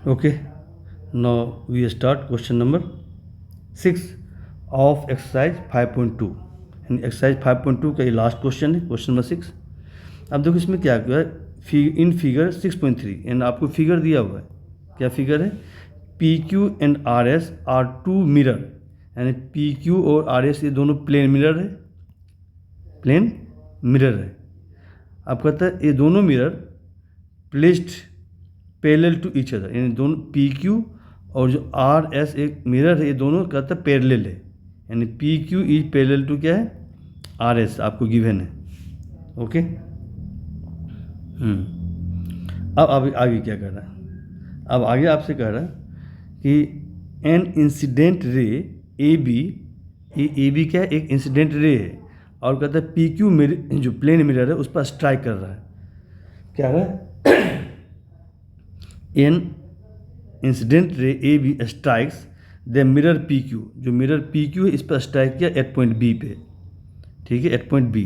Okay, now we start question number 6 of exercise 5.2 and exercise 5.2 का ये last question है, question number 6। अब देखो इसमें क्या किया है, इन फिगर 6.3 एंड आपको फिगर दिया हुआ है, क्या फिगर है, P Q and R S are two mirror, यानी पी क्यू और आर एस ये दोनों प्लेन मिरर है, प्लेन मिरर है। अब कहता है ये दोनों mirror placed parallel to each other, यानी दोनों पी क्यू और जो आर एस एक मिरर है, ये दोनों कहता है पैरेलल है, यानी P Q is parallel to क्या है, आर एस आपको गिवन है। ओके, अब आगे क्या कर रहा है, अब आगे आपसे कह रहा है कि N incident ray A B, A B क्या है, एक इंसिडेंट रे है, और कहता है पी क्यू जो प्लेन मिरर है उस पर स्ट्राइक कर रहा है, क्या रहा है, an incident ray A B strikes the mirror P Q, जो मिरर पी क्यू है इस पर स्ट्राइक किया एट पॉइंट बी पे, ठीक है, at point B.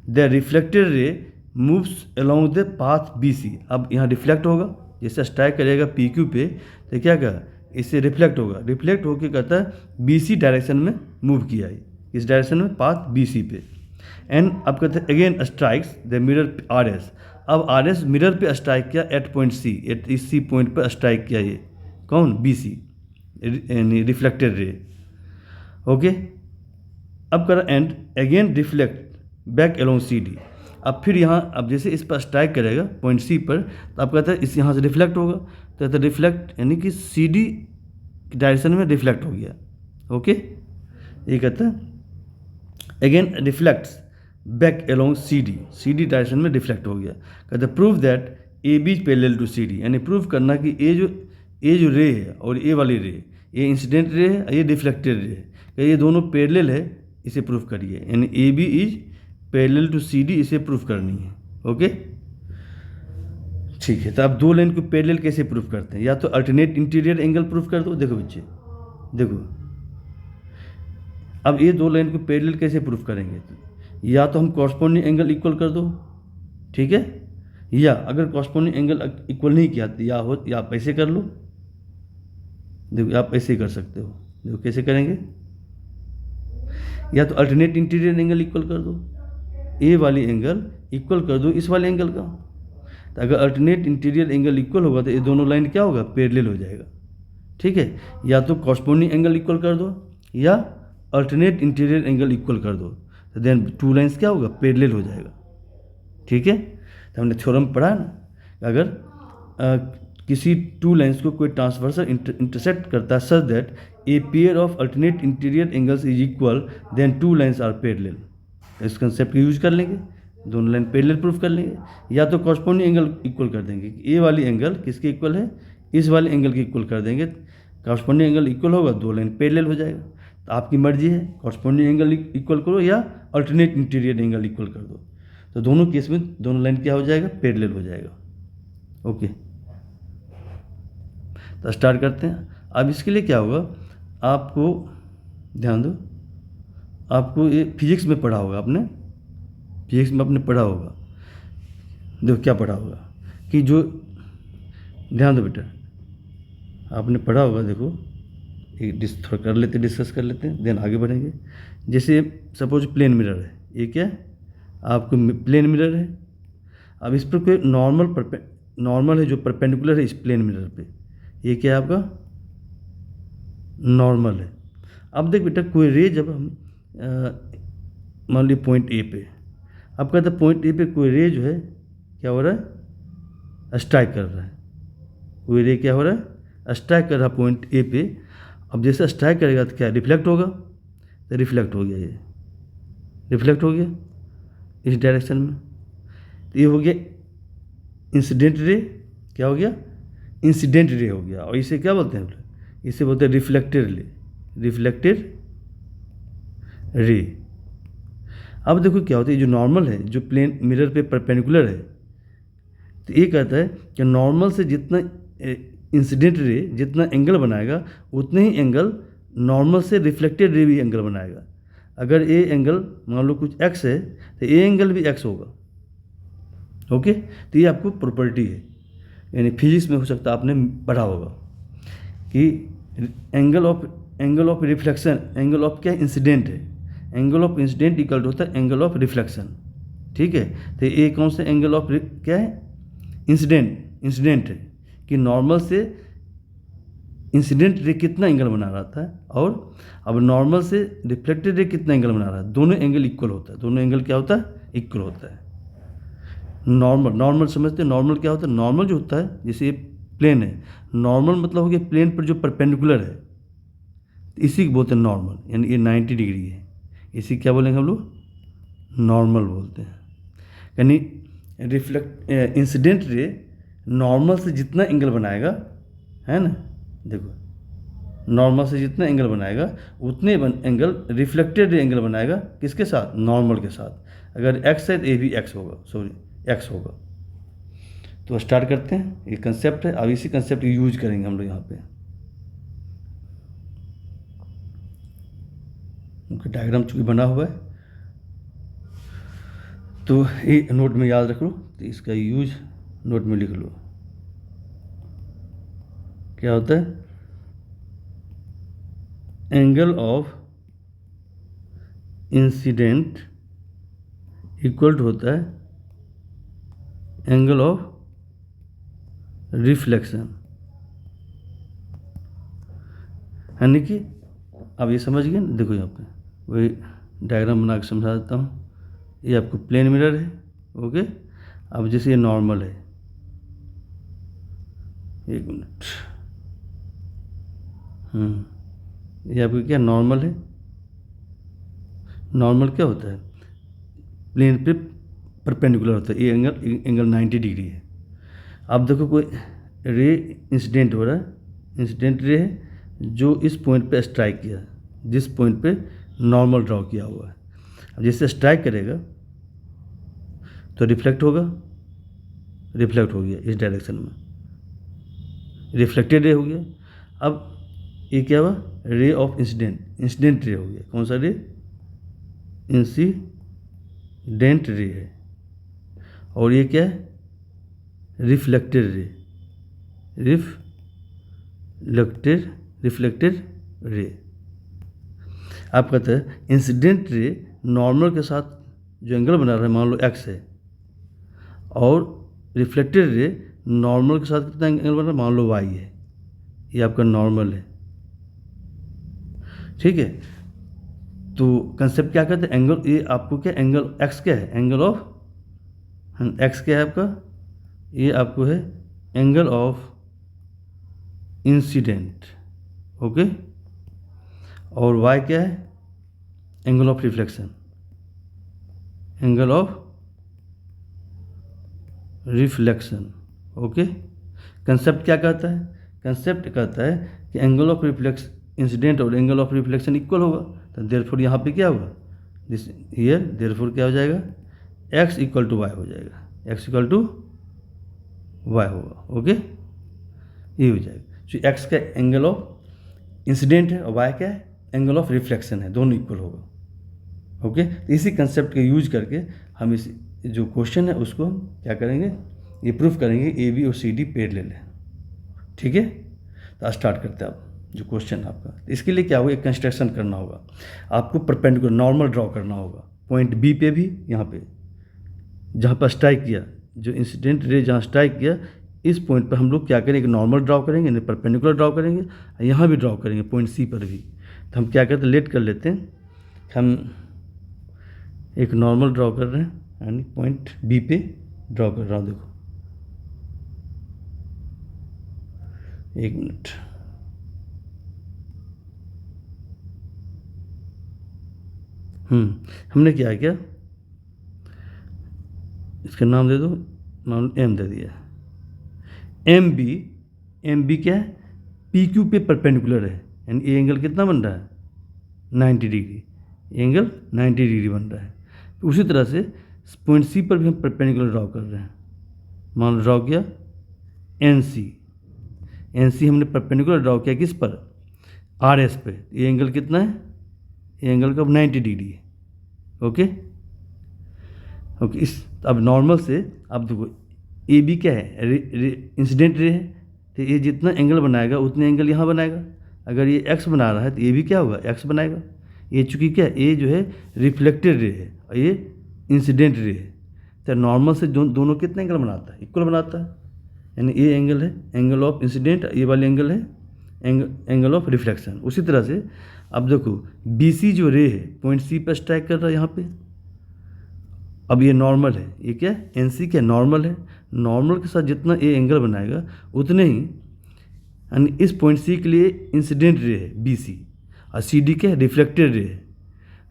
The reflected ray moves along the path B C, अब यहाँ रिफ्लेक्ट होगा, जैसे स्ट्राइक करेगा पी क्यू पे तो क्या कहा, इससे रिफ्लेक्ट होगा, रिफ्लेक्ट होकर कहता है बी सी डायरेक्शन में मूव किया है, इस डायरेक्शन में पाथ बी सी पे। एंड अब कहते हैं again strikes the mirror R S, अब आर एस मिरर पे स्ट्राइक किया एट पॉइंट सी, एट इस सी पॉइंट पर स्ट्राइक किया, ये कौन, बी सी, यानी रिफ्लेक्टेड रे। ओके, अब कर and again reflect back along C D, अब फिर यहाँ अब जैसे इस पर स्ट्राइक करेगा पॉइंट सी पर तो अब कहता है इस यहाँ से रिफ्लेक्ट होगा, तो कहता है रिफ्लेक्ट यानी कि सी डी डायरेक्शन में रिफ्लेक्ट हो गया। ओके, ये कहता है again reflects back along C D direction में रिफ्लेक्ट हो गया। कहते हैं prove that A B parallel to C D, यानी प्रूव करना कि ये जो रे है और ये वाली रे, ये इंसिडेंट रे है, ये रिफ्लेक्टेड रे है, ये दोनों पैरेलल है, इसे प्रूव करिए, यानी A B is parallel to C D, इसे प्रूव करनी है। ओके, ठीक है, तो आप दो लाइन को पैरेलल कैसे प्रूव करते हैं, या तो अल्टरनेट इंटीरियर एंगल प्रूव कर दो। देखो बच्चे, देखो अब ये दो लाइन को पैरेलल कैसे प्रूव करेंगे, या तो हम कॉरस्पॉन्डिंग एंगल इक्वल कर दो, ठीक है, या अगर कॉरस्पॉन्डिंग एंगल इक्वल नहीं किया तो या आप ऐसे कर लो, देखो आप ऐसे ही कर सकते हो, देखो कैसे करेंगे, या तो अल्टरनेट इंटीरियर एंगल इक्वल कर दो, ए वाली एंगल इक्वल कर दो इस वाले एंगल का, तो अगर अल्टरनेट इंटीरियर एंगल इक्वल होगा तो ये दोनों लाइन क्या होगा, पैरेलल हो जाएगा, ठीक है, या तो कॉरस्पॉन्डिंग एंगल इक्वल कर दो या अल्टरनेट इंटीरियर एंगल इक्वल कर दो, तो देन टू लाइन्स क्या होगा, पैरेलल हो जाएगा, ठीक है। तो हमने थ्योरम पढ़ा ना, अगर किसी टू लाइन्स को कोई ट्रांसवर्सल इंटरसेक्ट करता है such that a pair of alternate interior angles is equal then two lines are parallel, इस कंसेप्ट का यूज कर लेंगे, दोनों लाइन पैरेलल प्रूफ कर लेंगे, या तो कॉरस्पॉन्डिंग एंगल इक्वल कर देंगे, ए वाली एंगल किसके इक्वल है, इस वाले एंगल के इक्वल कर देंगे, कॉरस्पॉन्डिंग एंगल इक्वल होगा, दो लाइन पैरेलल हो जाएगा। तो आपकी मर्जी है, कॉरस्पॉन्डिंग एंगल इक्वल करो या अल्टरनेट इंटीरियर एंगल इक्वल कर दो, तो दोनों केस में दोनों लाइन क्या हो जाएगा, पैरेलल हो जाएगा। ओके, तो स्टार्ट करते हैं। अब इसके लिए क्या होगा, आपको ध्यान दो, आपको ये फिजिक्स में पढ़ा होगा, आपने फिजिक्स में आपने पढ़ा होगा, देखो क्या पढ़ा होगा कि जो, ध्यान दो बेटा, आपने पढ़ा होगा, देखो एक थोड़ा कर लेते, डिस्कस कर लेते हैं, देन आगे बढ़ेंगे। जैसे सपोज प्लेन मिरर है, ये क्या है, आपको प्लेन मिरर है, अब इस पर कोई नॉर्मल है जो परपेंडिकुलर है इस प्लेन मिरर पे, ये क्या है आपका नॉर्मल है। अब देख बेटा, कोई रे जब हम मान ली पॉइंट ए पे, अब कहते हैं पॉइंट ए पे कोई रे जो है क्या हो रहा है, स्ट्राइक कर रहा है, कोई रे क्या हो रहा है, स्ट्राइक कर रहा है पॉइंट ए पे। अब जैसे स्ट्राइक करेगा तो क्या रिफ्लेक्ट होगा, तो रिफ्लेक्ट हो गया, ये रिफ्लेक्ट हो गया इस डायरेक्शन में, तो ये हो गया इंसिडेंट रे, क्या हो गया, इंसिडेंट रे हो गया, और इसे क्या बोलते हैं, इसे बोलते हैं रिफ्लेक्टेड रे। अब देखो क्या होता है, जो नॉर्मल है जो प्लेन मिरर पे परपेंडिकुलर है, तो ये कहता है कि नॉर्मल से जितना इंसिडेंट रे जितना एंगल बनाएगा उतने ही एंगल नॉर्मल से रिफ्लेक्टेड रे भी एंगल बनाएगा। अगर ये एंगल मान लो कुछ x है तो ये एंगल भी x होगा। ओके, तो ये आपको प्रॉपर्टी है, यानी फिजिक्स में हो सकता है आपने पढ़ा होगा। कि angle of reflection, angle of क्या इंसिडेंट है, एंगल ऑफ इंसिडेंट इक्वल होता है एंगल ऑफ रिफ्लेक्शन, ठीक है। तो ये कौन सा एंगल ऑफ क्या है, इंसिडेंट है कि नॉर्मल से इंसिडेंट रे कितना एंगल बना रहा था, और अब नॉर्मल से रिफ्लेक्टेड रे कितना एंगल बना रहा है, दोनों एंगल इक्वल होता है, दोनों एंगल क्या होता है, इक्वल होता है। नॉर्मल समझते हैं, नॉर्मल क्या होता है, नॉर्मल जो होता है जैसे ये प्लेन है, नॉर्मल मतलब हो गया प्लेन पर जो परपेंडिकुलर है, इसी को बोलते हैं नॉर्मल, यानी ये 90 डिग्री है, इसी क्या बोलेंगे हम लोग, नॉर्मल बोलते हैं। यानी इंसिडेंट रे नॉर्मल से जितना एंगल बनाएगा, है ना, देखो नॉर्मल से जितना एंगल बनाएगा उतने एंगल रिफ्लेक्टेड एंगल बनाएगा, किसके साथ, नॉर्मल के साथ। अगर एक्स है तो ये भी एक्स होगा, एक्स होगा। तो स्टार्ट करते हैं, ये कंसेप्ट है, अब इसी कंसेप्ट यूज करेंगे हम लोग यहाँ पे। उनका डायग्राम चूँकि बना हुआ है तो ये नोट में याद रख लो, तो इसका यूज नोट में लिख लो। क्या होता है, angle of incident equal to होता है एंगल ऑफ रिफ्लेक्शन, यानी कि अब ये समझ गए ना, देखो यहाँ पे वही डायग्राम बना के समझा देता हूँ। ये आपको प्लेन मिरर है, ओके। अब जैसे ये नॉर्मल है, एक मिनट, ये आपको क्या नॉर्मल है, नॉर्मल क्या होता है, प्लेन पे परपेंडिकुलर होता है, ये एंगल 90 डिग्री है। अब देखो कोई रे इंसिडेंट हो रहा है, इंसिडेंट रे है जो इस पॉइंट पे स्ट्राइक किया, जिस पॉइंट पे नॉर्मल ड्रॉ किया हुआ है। अब जैसे स्ट्राइक करेगा तो रिफ्लेक्ट होगा, रिफ्लेक्ट हो गया इस डायरेक्शन में, रिफ्लेक्टेड रे हो गया। अब ये क्या हुआ, रे ऑफ इंसिडेंट रे हो गया, कौन सा रे, इंसिडेंट रे है। और ये क्या है, रिफ्लेक्टेड रे। आप कहते हैं इंसिडेंट रे नॉर्मल के साथ जो एंगल बना रहा है, मान लो एक्स है, और रिफ्लेक्टेड रे नॉर्मल के साथ कितना एंगल बना रहा है, मान लो वाई है, ये आपका नॉर्मल है, ठीक है। तो कंसेप्ट क्या कहते हैं, एंगल, ये आपको क्या एंगल एक्स क्या है, एंगल ऑफ एक्स क्या है आपका, ये आपको है एंगल ऑफ इंसिडेंट, ओके। और वाई क्या है, angle of reflection, angle of reflection, okay. Concept क्या कहता है, कंसेप्ट कहता है कि एंगल ऑफ इंसिडेंट और एंगल ऑफ रिफ्लेक्शन इक्वल होगा, तो देयरफॉर यहाँ पे क्या होगा, दिस हियर देयरफॉर क्या हो जाएगा, x इक्वल टू वाई हो जाएगा, x इक्वल टू वाई होगा, ओके, ये हो जाएगा। तो x का एंगल ऑफ इंसिडेंट है और y क्या है, एंगल ऑफ रिफ्लेक्शन है, दोनों इक्वल होगा, ओके। तो इसी कंसेप्ट का यूज करके हम इस जो क्वेश्चन है उसको हम क्या करेंगे, ये प्रूफ करेंगे ए बी और सी डी पेड ले लें, ठीक है। तो स्टार्ट करते हैं आप जो क्वेश्चन है आपका। इसके लिए क्या होगा, एक कंस्ट्रक्शन करना होगा आपको, परपेंडिकुलर नॉर्मल ड्रॉ करना होगा पॉइंट बी पे भी, यहाँ पे जहाँ पर स्ट्राइक किया, जो इंसिडेंट रे जहाँ स्ट्राइक किया, इस पॉइंट पर हम लोग क्या करेंगे, नॉर्मल ड्रॉ करेंगे, यानी परपेंडिकुलर ड्रॉ करेंगे, यहाँ भी ड्रॉ करेंगे पॉइंट सी पर भी। तो हम क्या करते हैं, लेट कर लेते हैं, हम एक नॉर्मल ड्रॉ कर रहे हैं, यानी पॉइंट बी पे ड्रॉ कर रहा हूँ, देखो एक मिनट, हमने क्या किया, इसका नाम दे दो, मान एम दे दिया, एम बी क्या है, पी क्यू पे परपेंडिकुलर है, यानी ये एंगल कितना बन रहा है, 90 डिग्री, एंगल 90 डिग्री बन रहा है। उसी तरह से पॉइंट सी पर भी हम परपेंडिकुलर ड्रॉ कर रहे हैं, मान ड्रॉ किया एन सी हमने परपेंडिकुलर ड्रॉ किया किस पर, आर एस पे, ये एंगल कितना है, ये एंगल का 90 डिग्री है, ओके। इस अब नॉर्मल से आप देखो ए बी क्या है, इंसिडेंट रे है, तो ये जितना एंगल बनाएगा उतने एंगल यहाँ बनाएगा। अगर ये एक्स बना रहा है तो ये भी क्या होगा, एक्स बनाएगा। ये चूँकि क्या, ये जो है रिफ्लेक्टेड रे है और ये इंसिडेंट रे है, तो नॉर्मल से दोनों कितने एंगल बनाता है, इक्वल बनाता है। यानी ये एंगल है एंगल ऑफ इंसिडेंट, ये वाली एंगल है एंगल ऑफ रिफ्लेक्शन। उसी तरह से अब देखो BC जो रे है पॉइंट C पर स्ट्राइक कर रहा है यहाँ पे। अब ये नॉर्मल है, ये क्या है, NC क्या नॉर्मल है। नॉर्मल के साथ जितना ये एंगल बनाएगा उतने ही, यानी इस पॉइंट C के लिए इंसिडेंट रे है BC और CD क्या है, रिफ्लेक्टेड रे है।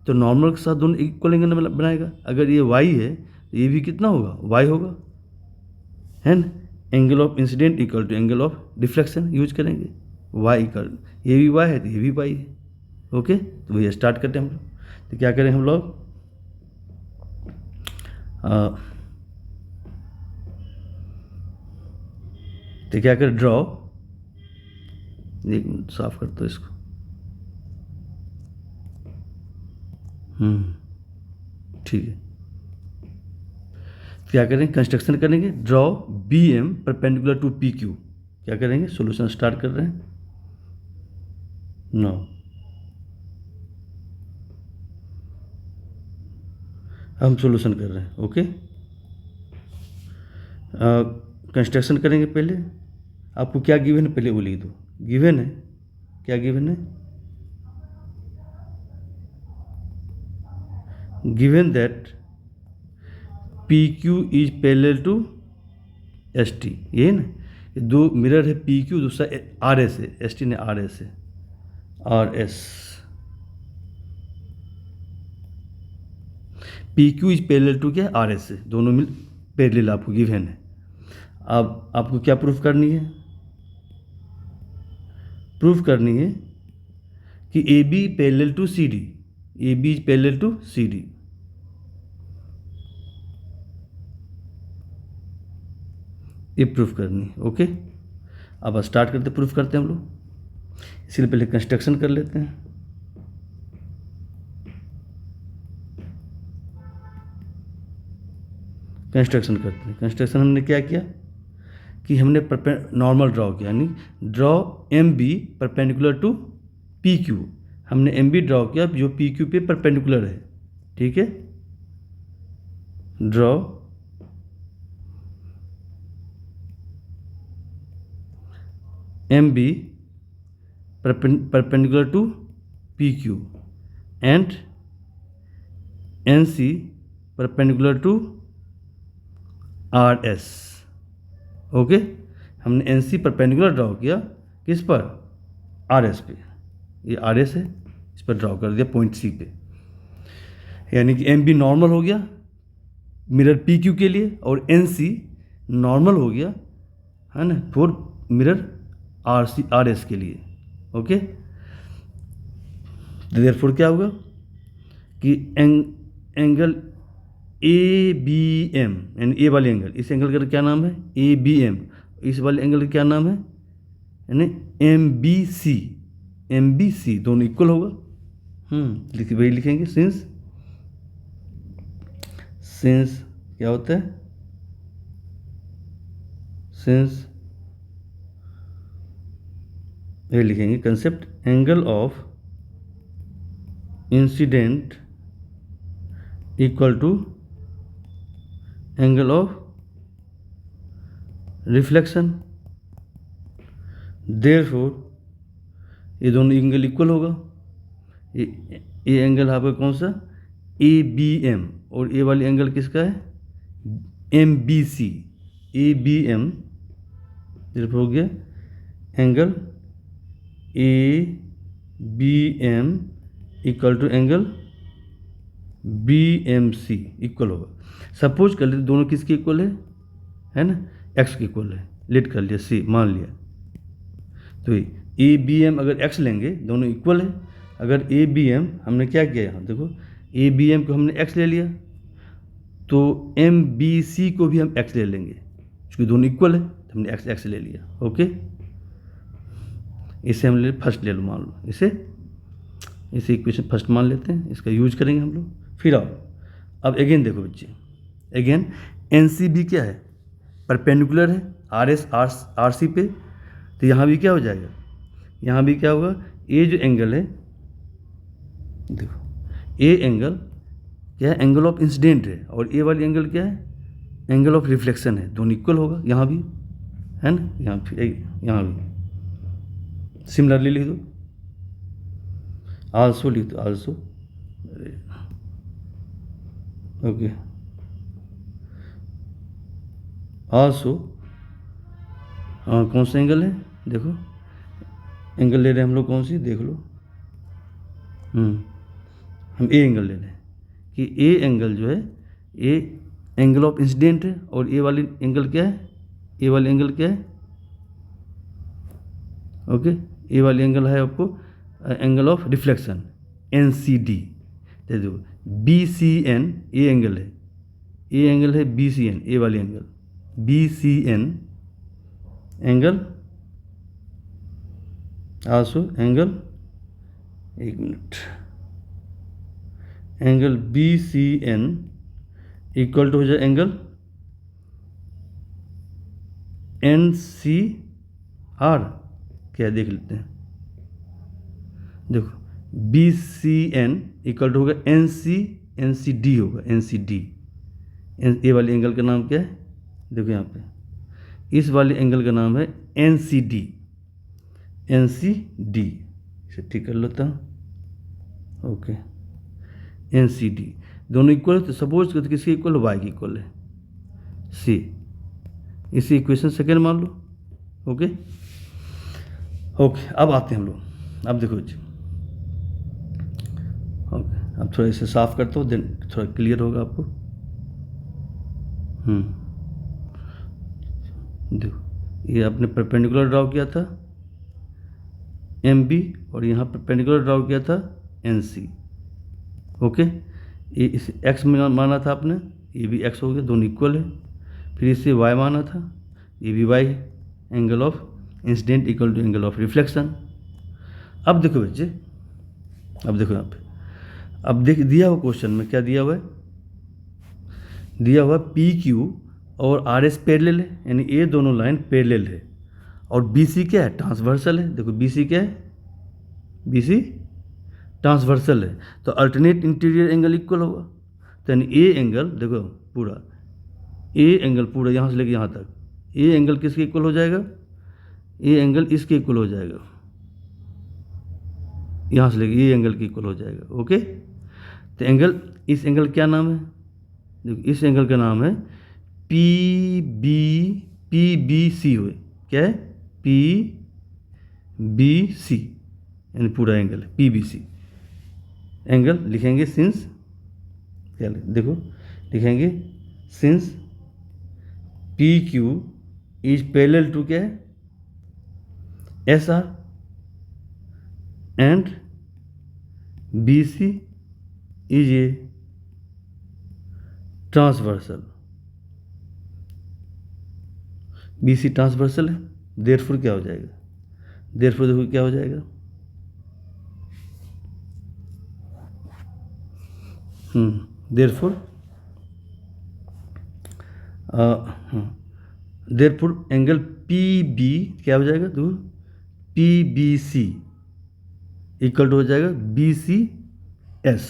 तो नॉर्मल के साथ दोनों इक्वल एंगल बनाएगा। अगर ये Y है तो ये भी कितना होगा, Y होगा, है ना। Angle of incident equal to angle of deflection use करेंगे। Y इक्वल, ये भी Y है तो ये भी Y है। ओके, तो वही स्टार्ट करते हैं हम लोग। तो क्या करें हम लोग, तो क्या करें, ड्रॉ, एक मिनट साफ करता हूँ इसको। ठीक है, क्या करेंगे, कंस्ट्रक्शन करेंगे। Draw BM perpendicular to PQ। क्या करेंगे, सॉल्यूशन स्टार्ट कर रहे हैं। नो, हम सॉल्यूशन कर रहे हैं। ओके, कंस्ट्रक्शन करेंगे। पहले आपको क्या गिवन है पहले वो लिख दो। गिवन है, क्या गिवन है, given that PQ is parallel to ST। ये ना, ये दो मिरर है, PQ दूसरा RS है, ST ने RS है, RS। PQ is parallel to क्या, RS है, दोनों मिल पैरेलल आपको गिवन है। अब आपको क्या प्रूफ करनी है, प्रूफ करनी है कि AB parallel to CD, AB is parallel to CD। ये प्रूफ करनी है। ओके, अब स्टार्ट करते, प्रूफ करते हैं हम लोग। इसलिए पहले कंस्ट्रक्शन कर लेते हैं। कंस्ट्रक्शन करते हैं। कंस्ट्रक्शन हमने क्या किया कि हमने नॉर्मल ड्रॉ किया, यानी draw MB perpendicular to PQ। हमने MB ड्रॉ किया जो PQ पे परपेंडिकुलर है। ठीक है, draw MB perpendicular to PQ and NC perpendicular to RS। Okay, हमने NC परपेंडिकुलर ड्रॉ किया किस पर, RS पे। ये RS है, इस पर ड्रॉ कर दिया पॉइंट C पे। यानी कि MB नॉर्मल हो गया मिरर PQ के लिए और NC नॉर्मल हो गया, है ना, फॉर मिरर RS के लिए। ओके, देयरफॉर क्या होगा कि एंगल ABM, यानी ए वाले एंगल, इस एंगल का क्या नाम है ABM, इस वाले एंगल का क्या नाम है यानी MBC, दोनों इक्वल होगा। लिखिए, वही लिखेंगे। सिंस क्या होता है, सिंस ये लिखेंगे concept, angle of incident equal to angle of reflection. Therefore ये दोनों एंगल इक्वल होगा। ये एंगल आपका कौन सा, ABM, और ये वाली एंगल किसका है MBC। ABM देयरफॉर हो गया angle ABM equal to angle BMC equal होगा। सपोज कर लेते दोनों किसके इक्वल है ना, x के इक्वल है। लेट कर लिया, C मान लिया। तो ABM अगर x लेंगे, दोनों इक्वल है। अगर ABM हमने क्या किया, यहाँ देखो ABM को हमने x ले लिया, तो MBC को भी हम x ले लेंगे क्योंकि दोनों इक्वल है, तो हमने x ले लिया। ओके, इसे हम फर्स्ट ले लो, मान लो इसे इक्वेशन फर्स्ट मान लेते हैं, इसका यूज करेंगे हम लोग। फिर आओ, अब अगेन देखो बच्चे, अगेन NCB क्या है, परपेंडिकुलर है RC पे, तो यहाँ भी क्या हो जाएगा, यहाँ भी क्या होगा, ये जो एंगल है, देखो ये एंगल क्या है, एंगल ऑफ इंसिडेंट है, और ये वाली एंगल क्या है, एंगल ऑफ रिफ्लेक्शन है। दोनों इक्वल होगा, यहाँ भी है ना, यहाँ भी सिमिलरली लिख दो, आल्सो लिख दो, आल्सो, ओके, आल्सो कौन सा एंगल है, देखो एंगल ले रहे हैं हम लोग, कौन सी देख लो, हम ए एंगल ले रहे हैं कि ए एंगल जो है, ए एंगल ऑफ इंसिडेंट है, और ए वाली एंगल क्या है, ए वाली एंगल क्या है, ओके, ए वाली एंगल है आपको angle of reflection, N C D. देखो B C N A angle है, ए एंगल है बी सी एन, ए वाली angle B C N angle, also angle, एक minute, angle B C N equal to हो जाए angle N C R, क्या देख लेते हैं, देखो B C N equal to होगा एन सी डी होगा, एन सी डी, ए वाली एंगल का नाम क्या है, देखो यहाँ पे इस वाले एंगल का नाम है N C D, N C D, इसे ठीक कर लेता हूँ, ओके, एन सी डी, दोनों इक्वल है, तो सपोज करते किसके इक्वल है, वाई की इक्वल है, सी, इसी इक्वेशन सेकेंड मान लो, ओके ओके। अब आते हैं हम लोग, अब देखो जी, ओके, अब थोड़ा इसे साफ करता हूँ, देन थोड़ा क्लियर होगा आपको। देखो ये आपने परपेंडिकुलर ड्रॉ किया था एम बी, और यहाँ परपेंडिकुलर ड्रॉ किया था एन सी, ओके, ये इसे एक्स में माना था आपने, ये भी एक्स हो गया, दोनों इक्वल है। फिर इसे वाई माना था, ये भी वाई है, angle of incident equal to angle of reflection. अब देखो बच्चे, अब देखो यहाँ पे, अब देख दिया हुआ क्वेश्चन में क्या दिया हुआ है, दिया हुआ पी क्यू और आर एस पैरेलल है, यानी ये दोनों लाइन पैरेलल है, और बी सी क्या है, ट्रांसवर्सल है। देखो बी सी क्या है, बी सी ट्रांसवर्सल है, तो अल्टरनेट इंटीरियर एंगल इक्वल होगा, तो यानी ए एंगल, देखो पूरा ए एंगल पूरा यहाँ से लेके यहाँ तक, ए एंगल किसके इक्वल हो जाएगा, ए एंगल इसके इक्वल हो जाएगा, यहाँ से लेके ये एंगल के इक्वल हो जाएगा, ओके। तो एंगल, इस एंगल क्या नाम है, देखो इस एंगल का नाम है पी बी सी हुए, क्या है, पी बी सी, यानी पूरा angle P B C angle लिखेंगे सिंस, क्या देखो लिखेंगे since P Q is parallel to क्या है, S R, and B C is a transversal, B C transversal है, देयरफॉर क्या हो जाएगा, देयरफॉर देखो क्या हो जाएगा, therefore therefore angle P B क्या हो जाएगा, देखो P B C equal to हो जाएगा B C S,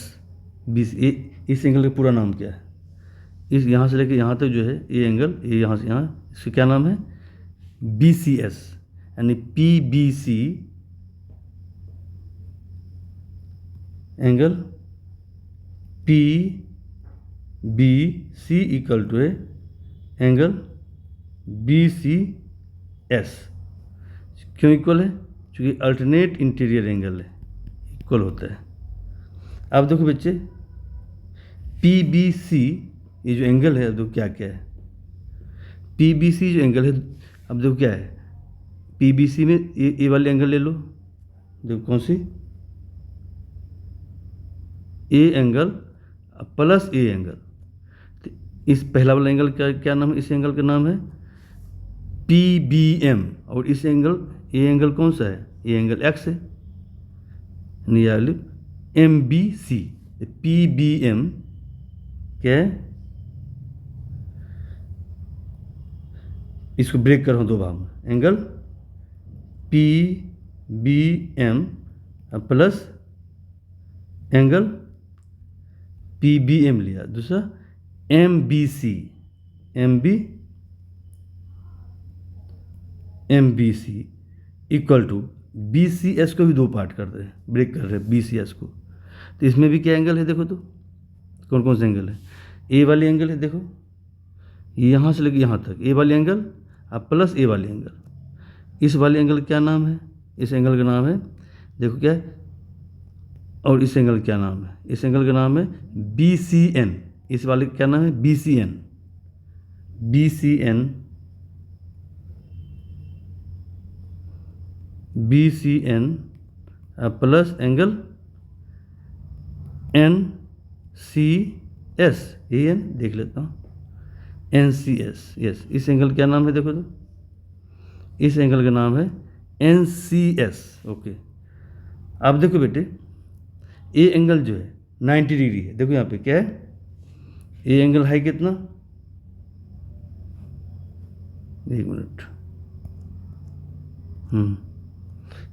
B C, इस एंगल का पूरा नाम क्या है, इस यहाँ से लेके यहाँ तक जो है ये एंगल, ये यहाँ से यहाँ, इसका क्या नाम है, बी सी एस, यानी P B C angle P B C equal to angle B C S, क्यों इक्वल है, क्योंकि अल्टरनेट इंटीरियर एंगल है, इक्वल होता है। अब देखो बच्चे, पी बी सी ये जो एंगल है, देखो क्या क्या है, पी बी सी जो एंगल है, अब देखो क्या है, पी बी सी में ये वाले एंगल ले लो, देखो कौन सी, A angle plus A angle, तो इस पहला वाला एंगल क्या नाम है, इस एंगल का नाम है पी बी एम, और इस एंगल, ये एंगल कौन सा है, ये एंगल एक्स है, यानी M B C, P B M क्या है, इसको ब्रेक कर रहा हूँ दो भाग में, angle P B M plus angle P B M लिया, दूसरा M B C, M B C equal to B C S को भी दो पार्ट कर रहे हैं, ब्रेक कर रहे हैं बी सी एस को। तो इसमें भी क्या एंगल है देखो, तो कौन कौन से एंगल है, ए वाली एंगल है देखो, यहाँ से लेके यहाँ तक ए वाली एंगल अब प्लस ए वाली एंगल। इस वाले एंगल क्या नाम है, इस एंगल का नाम है देखो क्या है, और इस एंगल क्या नाम है, इस एंगल का नाम है बी सी एन। इस वाले क्या नाम है, B C N, B C N, B C N plus angle N C S, A N देख लेता हूँ, एन सी एस, यस। इस एंगल क्या नाम है देखो, तो इस एंगल का नाम है एन सी एस, ओके। अब देखो बेटे, ए एंगल जो है 90 डिग्री है, देखो यहाँ पे क्या है, ए एंगल है कितना, एक मिनट,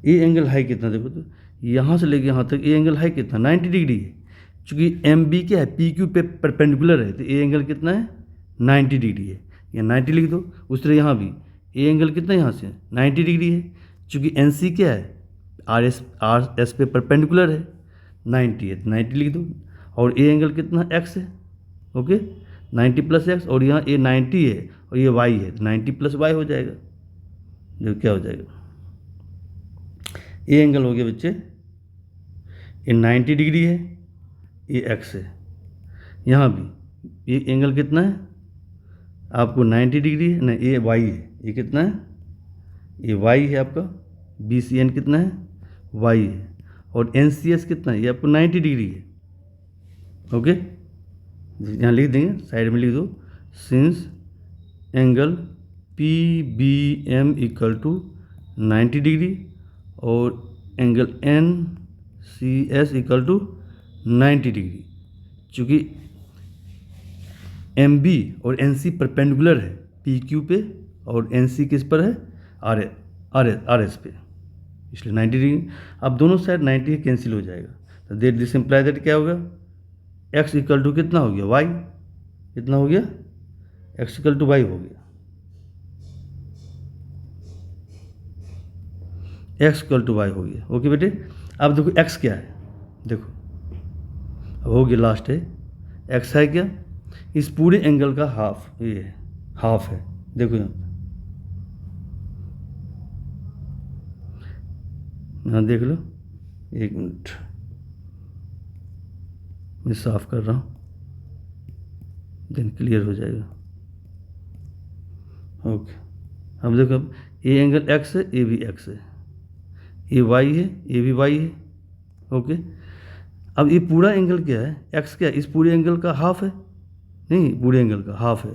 ए एंगल है कितना देखो, तो यहाँ से लेके यहाँ तक ए एंगल है कितना, 90 डिग्री है। चूँकि एम बी क्या है, पी क्यू पे परपेंडिकुलर है, तो ए एंगल कितना है, 90 डिग्री है, या 90 लिख दो। उस तरह यहाँ भी ए एंगल कितना यहाँ से 90 डिग्री है, चूँकि एन सी क्या है, आर एस पे परपेंडिकुलर है, 90 है, तो 90 लिख दो। और ए एंगल कितना एक्स है, ओके, 90 प्लस एक्स, और यहाँ ए 90 है और ये वाई है, तो 90 प्लस वाई हो जाएगा, जो क्या हो जाएगा, ए एंगल हो गया बच्चे, ये 90 डिग्री है, ये एक्स है। यहाँ भी ये एंगल कितना है आपको, 90 डिग्री है ना, ये वाई है, ये कितना है, ये वाई है आपका, बी सी एन कितना है, वाई है, और एन सी एस कितना है, ये आपको 90 डिग्री है, ओके। यहाँ लिख देंगे, साइड में लिख दो, since angle P B M equal to 90 degree और angle N C S equal to 90 degree, चूँकि एम बी और एन सी परपेंडिकुलर है पी क्यू पे, और एन सी किस पर है, आर एस पे, इसलिए 90 डिग्री। अब दोनों साइड 90 कैंसिल हो जाएगा, तो देट दिस इम्प्लाई दैट क्या होगा, एक्स इक्वल टू कितना हो गया, वाई, कितना हो गया, एक्स इक्वल टू वाई हो गया, एक्स इक्वल टू वाई हो गया, ओके बेटे। अब देखो एक्स क्या है, देखो अब हो गया, लास्ट है एक्स है क्या, इस पूरे एंगल का हाफ, ये है हाफ है, देखो यहाँ देख लो, एक मिनट मैं साफ कर रहा हूँ, देन क्लियर हो जाएगा, ओके। अब देखो, अब ए एंगल एक्स है, ए भी एक्स है, ए वाई है, ए भी वाई है, ओके। अब ये पूरा एंगल क्या है, एक्स क्या है, इस पूरे एंगल का हाफ है, नहीं पूरे एंगल का हाफ है,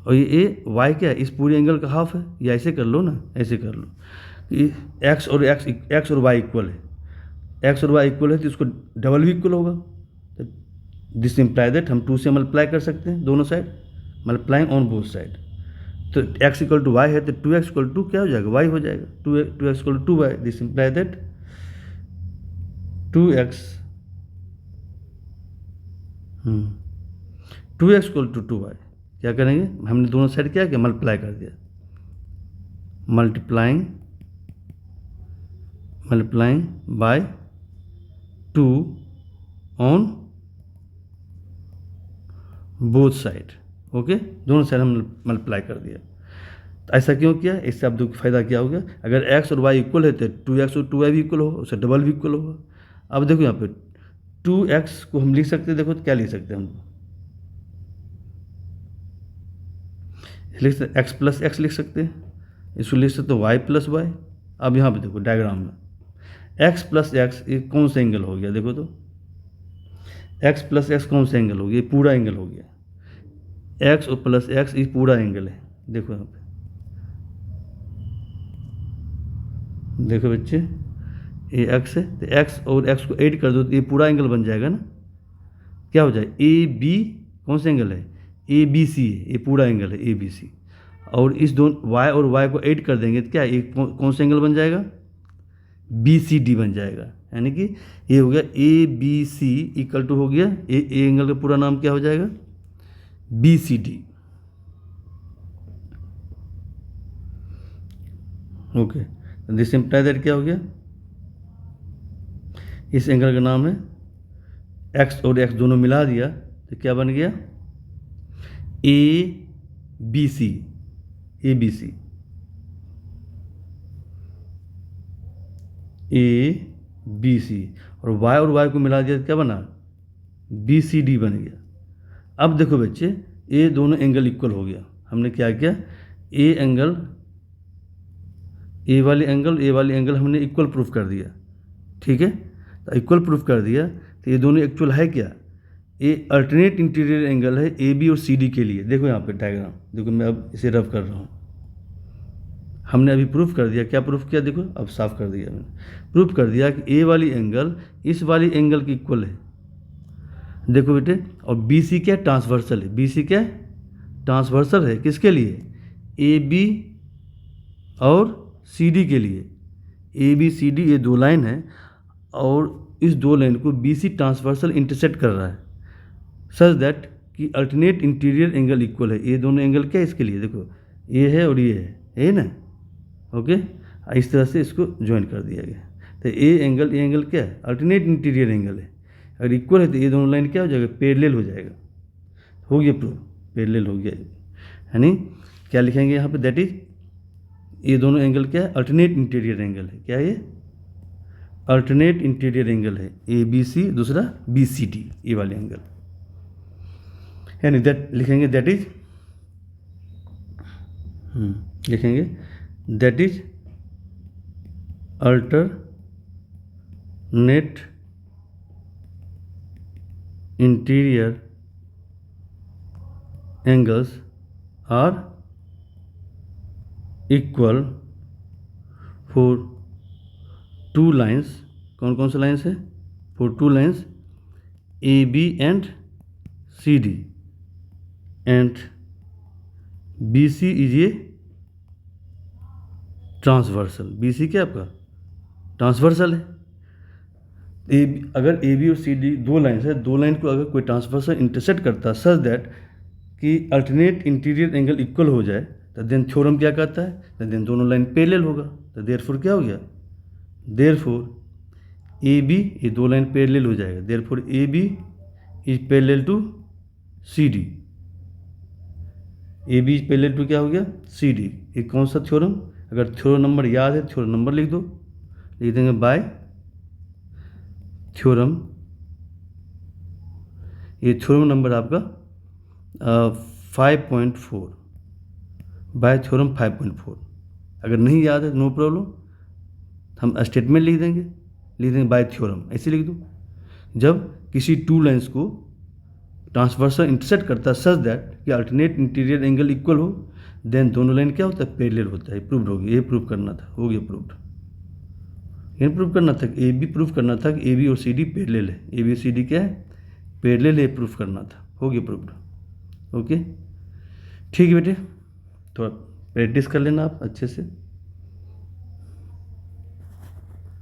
और ये ए वाई क्या है, इस पूरे एंगल का हाफ है, या ऐसे कर लो ना, ऐसे कर लो कि एक्स और वाई इक्वल है, एक्स और वाई इक्वल है तो इसको डबल भी इक्वल होगा, तो दिस इम्प्लाई दैट हम 2 से मल्टीप्लाई कर सकते हैं दोनों side, multiplying on both side. तो एक्स इक्वल टू वाई है तो 2x इक्वल टू क्या हो जाएगा, वाई हो जाएगा, 2x equal to 2y, this imply that 2x equal to 2y। क्या करेंगे, हमने दोनों साइड क्या किया, मल्टीप्लाई कर दिया, multiplying by 2 on both side, okay, दोनों साइड हम मल्टीप्लाई कर दिया। तो ऐसा क्यों किया, इससे आप दो फायदा क्या होगा, अगर x और y इक्वल है तो 2x और 2y भी इक्वल होगा, उससे डबल भी इक्वल होगा। अब देखो यहाँ पे 2x को हम लिख सकते हैं, देखो तो क्या लिख सकते हैं हम, लिख सकते x प्लस एक्स लिख सकते हैं, इसको लिख सकते y प्लस वाई। अब यहाँ पे देखो डायग्राम में x प्लस एक्स ये कौन सा एंगल हो गया, देखो तो x प्लस एक्स कौन सा एंगल हो गया, ये पूरा एंगल हो गया, x और प्लस एक्स ये पूरा एंगल है, देखो यहाँ पे, देखो बच्चे ये x है, तो x और x को ऐड कर दो तो ये पूरा एंगल बन जाएगा ना, क्या हो जाए, ए बी कौन सा एंगल है, ए बी सी है, ये पूरा एंगल है ए बी सी। और इस दोनों y और y को ऐड कर देंगे तो क्या एक कौन सा एंगल बन जाएगा, BCD बन जाएगा। यानी कि ये हो गया ABC इक्वल टू हो गया ए एंगल का पूरा नाम क्या हो जाएगा, BCD। Okay, this imply that क्या हो गया, इस एंगल का नाम है x और x दोनों मिला दिया तो क्या बन गया, ABC। ABC और y को मिला दिया तो क्या बना, BCD बन गया। अब देखो बच्चे, ये दोनों एंगल इक्वल हो गया। हमने क्या किया, ए वाली एंगल हमने इक्वल प्रूफ कर दिया। ठीक है, तो इक्वल प्रूफ कर दिया तो ये दोनों एक्चुअल है क्या, ये अल्टरनेट इंटीरियर एंगल है AB और CD के लिए। देखो यहाँ पे डायग्राम, देखो मैं अब इसे रब कर रहा हूँ। हमने अभी प्रूफ कर दिया, क्या प्रूफ किया, देखो अब साफ कर दिया मैंने, प्रूफ कर दिया कि ए वाली एंगल इस वाली एंगल की इक्वल है। देखो बेटे, और BC क्या ट्रांसवर्सल है, BC क्या ट्रांसवर्सल है, किसके लिए, AB और CD के लिए। ABCD ये दो लाइन है और इस दो लाइन को BC ट्रांसवर्सल इंटरसेक्ट कर रहा है सच दैट कि अल्टरनेट इंटीरियर एंगल इक्वल है। ये दोनों एंगल क्या है इसके लिए, देखो ये है और ये है ना। ओके, इस तरह से इसको ज्वाइन कर दिया गया। तो ये एंगल क्या है, अल्टरनेट इंटीरियर एंगल है। अगर इक्वल है तो ये दोनों लाइन क्या हो जाएगा, पैरेलल हो जाएगा। हो गया प्रूफ, पैरेलल हो गया। यानी क्या लिखेंगे यहाँ पे, दैट इज ये दोनों एंगल क्या है, अल्टरनेट इंटीरियर एंगल है। क्या है ये, अल्टरनेट इंटीरियर एंगल है, ABC दूसरा BCD, ये वाले एंगल। यानी दैट लिखेंगे, दैट इज लिखेंगे that is alternate interior angles are equal for two lines. कौन कौन से लाइन्स है, for two lines AB and CD and BC is a transversal. BC क्या आपका ट्रांसवर्सल है। अगर AB और CD दो लाइन्स है, दो लाइन को अगर कोई ट्रांसवर्सल इंटरसेक्ट करता है सच दैट कि अल्टरनेट इंटीरियर एंगल इक्वल हो जाए, तो देन थ्योरम क्या कहता है, तो देन दोनों लाइन पैरेलल होगा। तो देयरफॉर क्या हो गया, देयरफॉर AB ये दो लाइन पैरेलल हो जाएगा। Therefore AB is parallel to CD। AB is parallel to क्या हो गया, CD। ये कौन सा थ्योरम, अगर थ्योरम नंबर याद है थ्योरम नंबर लिख दो, लिख देंगे बाय थ्योरम। ये थ्योरम नंबर आपका 5.4, बाय थ्योरम 5.4। अगर नहीं याद है नो प्रॉब्लम, हम स्टेटमेंट लिख देंगे बाय थ्योरम, ऐसे लिख दो। जब किसी टू लाइन्स को ट्रांसवर्सल इंटरसेक्ट करता है सच दैट कि अल्टरनेट इंटीरियर एंगल इक्वल हो, देन दोनों लाइन क्या होता है, पैरेलल होता है। प्रूव्ड हो गया, ये प्रूव करना था, हो गया प्रूव्ड। ये प्रूव करना था, AB प्रूव करना था कि AB और CD पैरेलल है। AB CD क्या है, पैरेलल है, प्रूफ करना था, हो गया प्रूव्ड। ओके, ठीक है बेटे, थोड़ा प्रैक्टिस कर लेना आप अच्छे से।